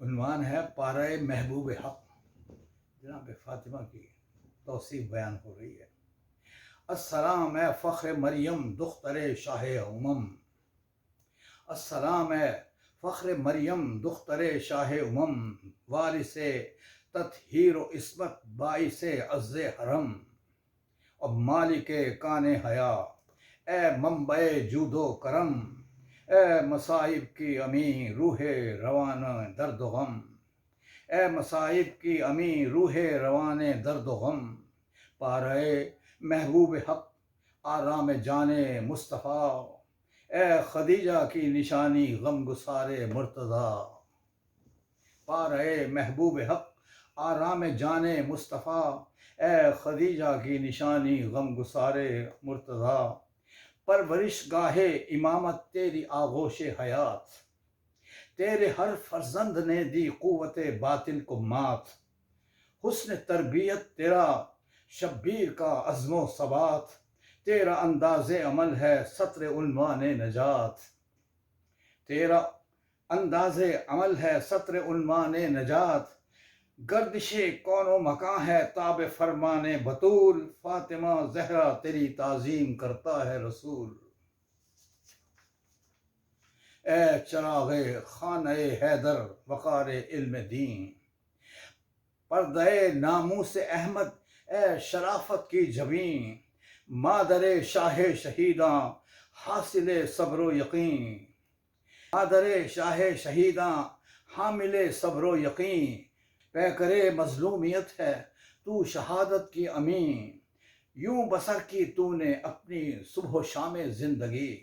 عنوان ہے پارہ محبوب حق. جناب فاطمہ کی توصیف بیان ہو رہی ہے. السلام اے فخر مریم دختر شاہ امم. السلام اے فخر مریم دختر شاہ امم، وارث تطہیر و عصمت باعث عز حرم، اب مالک کان حیا، اے منبع جود و کرم، اے مصائب کی امین روح روان درد و غم، اے مصائب کی امین روح روان درد و غم، پارہ محبوب حق آرام جان مصطفیٰ، اے خدیجہ کی نشانی غم گسار مرتضیٰ. پارہ محبوب حق آرام جان مصطفیٰ، اے خدیجہ کی نشانی غم گسار مرتضیٰ. پرورش گاہ امامت تیری آغوش حیات، تیرے ہر فرزند نے دی قوت باطن کو مات. حسن تربیت تیرا شبیر کا عزم و ثبات، تیرا انداز عمل ہے سطر عنوان نجات. تیرا انداز عمل ہے سطر عنوان نجات، گردش کون و مکاں ہے تاب فرمان بطول. فاطمہ زہرا تیری تعظیم کرتا ہے رسول. اے چراغ خانہ حیدر وقار علم دین، پردہ ناموس احمد اے شرافت کی جبین. مادر شاہ شہیداں حاصل صبر و یقین، مادر شاہ شہیداں حامل صبر و یقین. پیکر مظلومیت ہے تو شہادت کی امین، یوں بسر کی تو نے اپنی صبح و شام زندگی.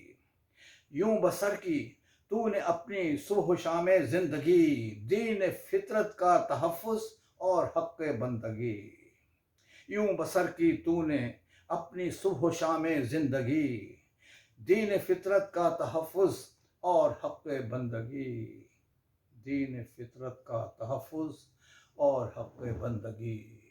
یوں بسر کی تو نے اپنی صبح و شام زندگی، دین فطرت کا تحفظ اور حق بندگی. یوں بسر کی تو نے اپنی صبح و شام زندگی، دین فطرت کا تحفظ اور حق بندگی. دین فطرت کا تحفظ اور حق بندگی.